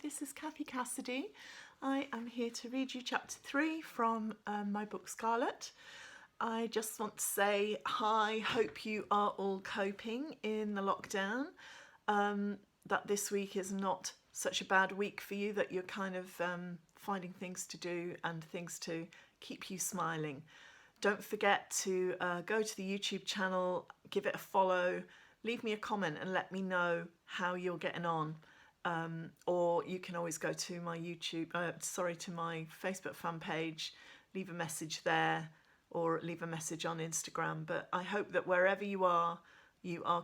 this is Cathy Cassidy. I am here to read you chapter 3 from my book Scarlett. I just want to say hi, hope you are all coping in the lockdown, that this week is not such a bad week for you, that you're kind of finding things to do and things to keep you smiling. Don't forget to go to the YouTube channel, give it a follow, leave me a comment and let me know how you're getting on. Or you can always go to my to my Facebook fan page, leave a message there or leave a message on Instagram. But I hope that wherever you are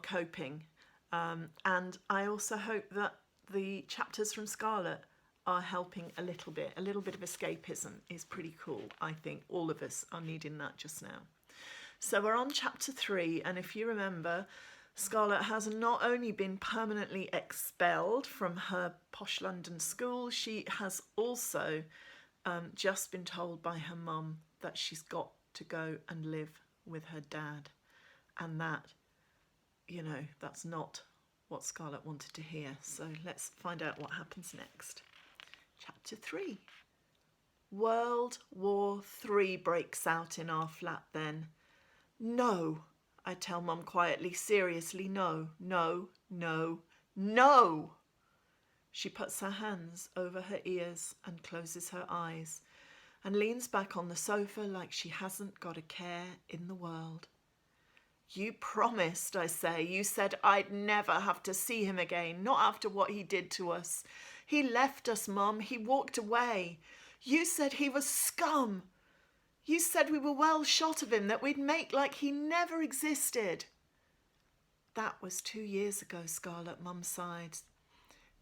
coping. And I also hope that the chapters from Scarlett are helping a little bit. A little bit of escapism is pretty cool. I think all of us are needing that just now. So we're on chapter 3, and if you remember, Scarlett has not only been permanently expelled from her posh London school, she has also just been told by her mum that she's got to go and live with her dad. And that, you know, that's not what Scarlett wanted to hear. So let's find out what happens next. Chapter 3. World War III breaks out in our flat then. No, I tell Mum quietly, seriously, no, no, no, no. She puts her hands over her ears and closes her eyes and leans back on the sofa like she hasn't got a care in the world. You promised, I say. You said I'd never have to see him again, not after what he did to us. He left us, Mum. He walked away. You said he was scum. You said we were well shot of him, that we'd make like he never existed. That was 2 years ago, Scarlett, Mum sighed.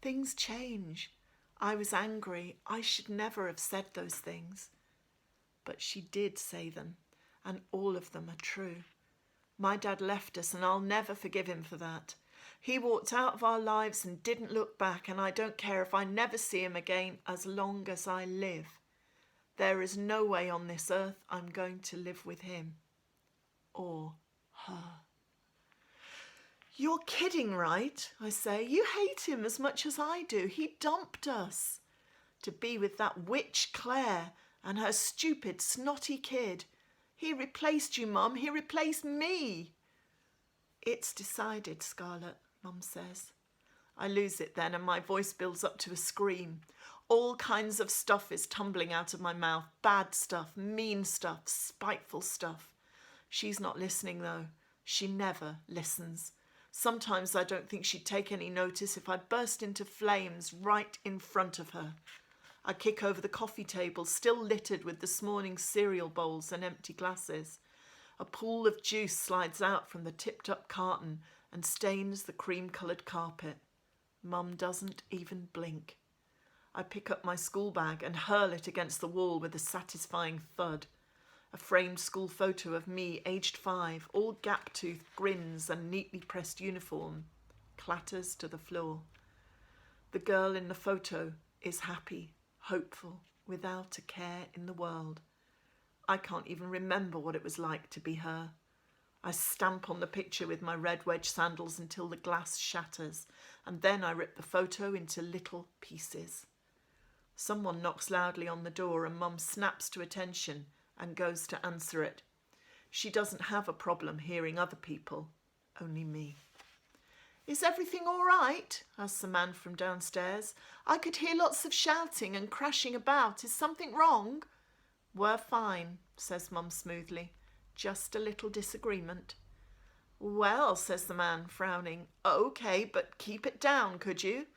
Things change. I was angry. I should never have said those things. But she did say them, and all of them are true. My dad left us, and I'll never forgive him for that. He walked out of our lives and didn't look back, and I don't care if I never see him again as long as I live. There is no way on this earth I'm going to live with him or her. You're kidding, right? I say. You hate him as much as I do. He dumped us to be with that witch Claire and her stupid, snotty kid. He replaced you, Mum. He replaced me. It's decided, Scarlett, Mum says. I lose it then, and my voice builds up to a scream. All kinds of stuff is tumbling out of my mouth. Bad stuff, mean stuff, spiteful stuff. She's not listening, though. She never listens. Sometimes I don't think she'd take any notice if I burst into flames right in front of her. I kick over the coffee table, still littered with this morning's cereal bowls and empty glasses. A pool of juice slides out from the tipped-up carton and stains the cream-coloured carpet. Mum doesn't even blink. I pick up my school bag and hurl it against the wall with a satisfying thud. A framed school photo of me, aged 5, all gap-toothed grins and neatly pressed uniform, clatters to the floor. The girl in the photo is happy, hopeful, without a care in the world. I can't even remember what it was like to be her. I stamp on the picture with my red wedge sandals until the glass shatters, and then I rip the photo into little pieces. Someone knocks loudly on the door and Mum snaps to attention and goes to answer it. She doesn't have a problem hearing other people, only me. Is everything all right? Asks the man from downstairs. I could hear lots of shouting and crashing about. Is something wrong? We're fine, says Mum smoothly. Just a little disagreement. Well, says the man, frowning. Okay, but keep it down, could you?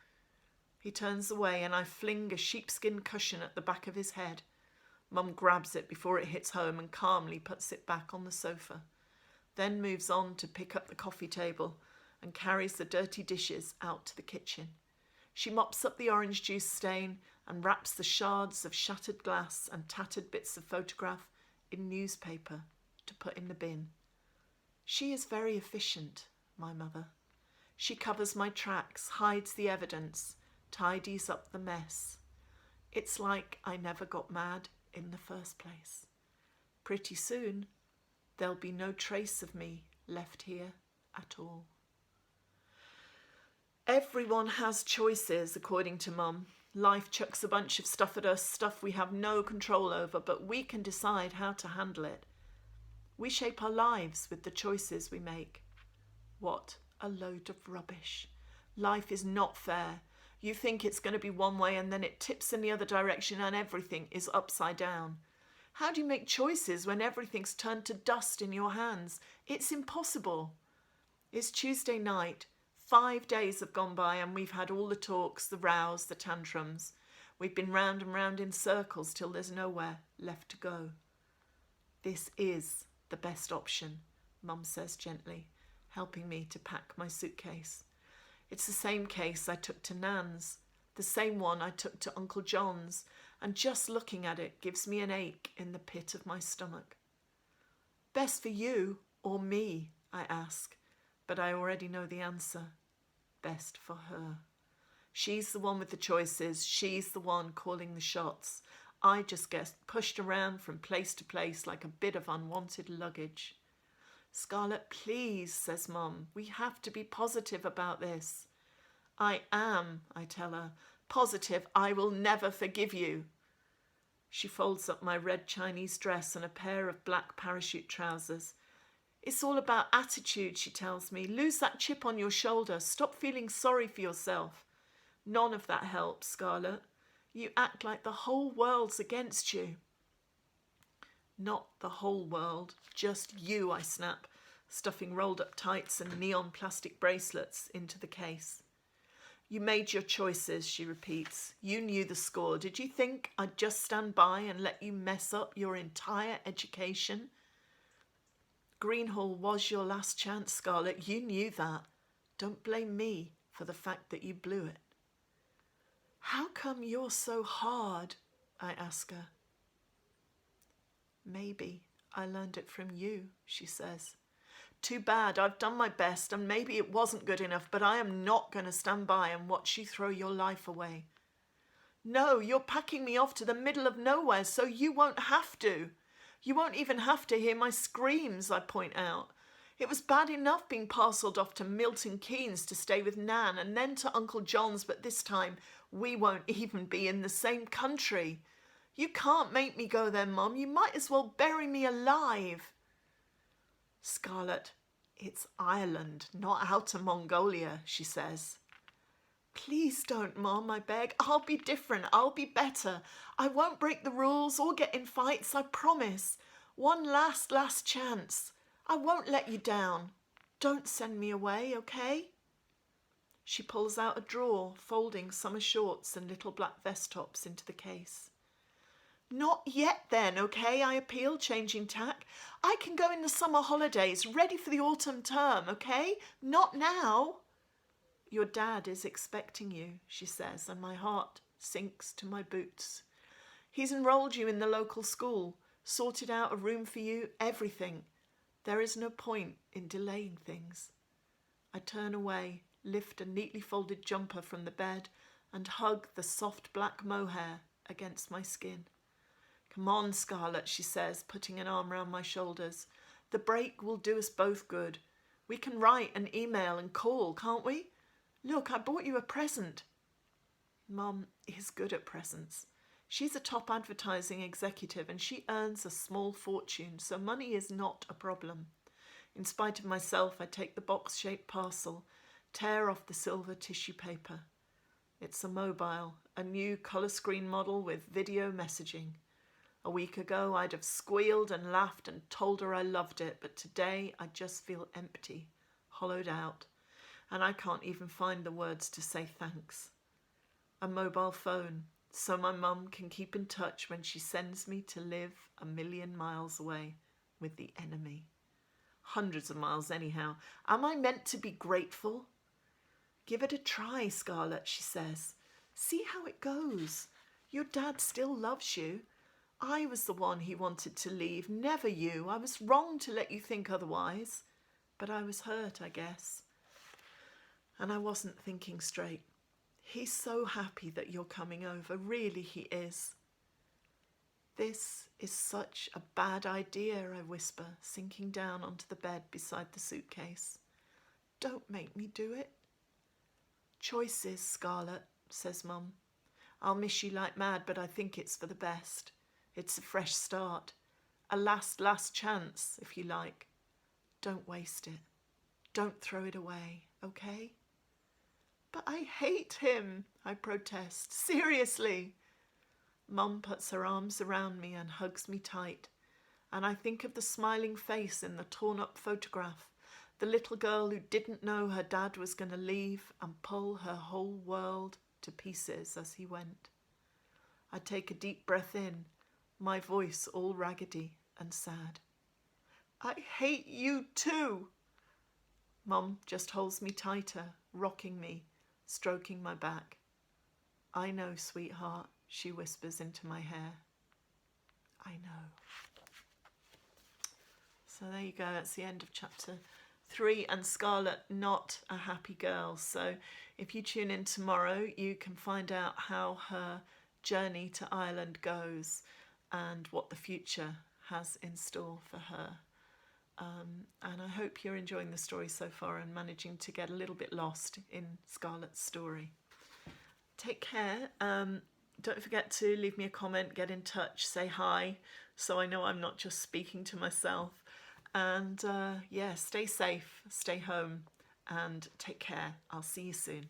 He turns away and I fling a sheepskin cushion at the back of his head. Mum grabs it before it hits home and calmly puts it back on the sofa, then moves on to pick up the coffee table and carries the dirty dishes out to the kitchen. She mops up the orange juice stain and wraps the shards of shattered glass and tattered bits of photograph in newspaper to put in the bin. She is very efficient, my mother. She covers my tracks, hides the evidence, tidies up the mess. It's like I never got mad in the first place. Pretty soon, there'll be no trace of me left here at all. Everyone has choices, according to Mum. Life chucks a bunch of stuff at us, stuff we have no control over, but we can decide how to handle it. We shape our lives with the choices we make. What a load of rubbish. Life is not fair. You think it's going to be one way and then it tips in the other direction and everything is upside down. How do you make choices when everything's turned to dust in your hands? It's impossible. It's Tuesday night. 5 days have gone by and we've had all the talks, the rows, the tantrums. We've been round and round in circles till there's nowhere left to go. This is the best option, Mum says gently, helping me to pack my suitcase. It's the same case I took to Nan's, the same one I took to Uncle John's, and just looking at it gives me an ache in the pit of my stomach. Best for you or me, I ask, but I already know the answer. Best for her. She's the one with the choices. She's the one calling the shots. I just get pushed around from place to place like a bit of unwanted luggage. Scarlett, please, says Mum, we have to be positive about this. I am, I tell her, positive I will never forgive you. She folds up my red Chinese dress and a pair of black parachute trousers. It's all about attitude, she tells me. Lose that chip on your shoulder. Stop feeling sorry for yourself. None of that helps, Scarlett. You act like the whole world's against you. Not the whole world, just you, I snap, stuffing rolled up tights and neon plastic bracelets into the case. You made your choices, she repeats. You knew the score. Did you think I'd just stand by and let you mess up your entire education? Greenhall was your last chance, Scarlett. You knew that. Don't blame me for the fact that you blew it. How come you're so hard? I ask her. Maybe I learned it from you, she says. Too bad. I've done my best and maybe it wasn't good enough, but I am not going to stand by and watch you throw your life away. No, you're packing me off to the middle of nowhere so you won't have to. You won't even have to hear my screams, I point out. It was bad enough being parcelled off to Milton Keynes to stay with Nan and then to Uncle John's, but this time we won't even be in the same country. You can't make me go there, Mum. You might as well bury me alive. Scarlett, it's Ireland, not Outer Mongolia, she says. Please don't, Mum, I beg. I'll be different. I'll be better. I won't break the rules or get in fights, I promise. One last chance. I won't let you down. Don't send me away, okay? She pulls out a drawer, folding summer shorts and little black vest tops into the case. Not yet then, okay? I appeal, changing tack. I can go in the summer holidays, ready for the autumn term, okay? Not now. Your dad is expecting you, she says, and my heart sinks to my boots. He's enrolled you in the local school, sorted out a room for you, everything. There is no point in delaying things. I turn away, lift a neatly folded jumper from the bed and hug the soft black mohair against my skin. Come on, Scarlett, she says, putting an arm round my shoulders. The break will do us both good. We can write and email and call, can't we? Look, I bought you a present. Mum is good at presents. She's a top advertising executive and she earns a small fortune, so money is not a problem. In spite of myself, I take the box-shaped parcel, tear off the silver tissue paper. It's a mobile, a new colour screen model with video messaging. A week ago, I'd have squealed and laughed and told her I loved it, but today I just feel empty, hollowed out, and I can't even find the words to say thanks. A mobile phone, so my mum can keep in touch when she sends me to live 1,000,000 miles away with the enemy. Hundreds of miles anyhow. Am I meant to be grateful? Give it a try, Scarlett, she says. See how it goes. Your dad still loves you. I was the one he wanted to leave, never you. I was wrong to let you think otherwise. But I was hurt, I guess. And I wasn't thinking straight. He's so happy that you're coming over. Really, he is. This is such a bad idea, I whisper, sinking down onto the bed beside the suitcase. Don't make me do it. Choices, Scarlett, says Mum. I'll miss you like mad, but I think it's for the best. It's a fresh start. A last chance, if you like. Don't waste it. Don't throw it away, okay? But I hate him, I protest. Seriously. Mum puts her arms around me and hugs me tight. And I think of the smiling face in the torn-up photograph, the little girl who didn't know her dad was going to leave and pull her whole world to pieces as he went. I take a deep breath in, my voice all raggedy and sad. I hate you too. Mum just holds me tighter, rocking me, stroking my back. I know, sweetheart, she whispers into my hair. I know. So there you go, that's the end of chapter 3, and Scarlett, not a happy girl. So if you tune in tomorrow, you can find out how her journey to Ireland goes and what the future has in store for her. And I hope you're enjoying the story so far and managing to get a little bit lost in Scarlett's story. Take care. Don't forget to leave me a comment, get in touch, say hi, so I know I'm not just speaking to myself. And yeah, stay safe, stay home, and take care. I'll see you soon.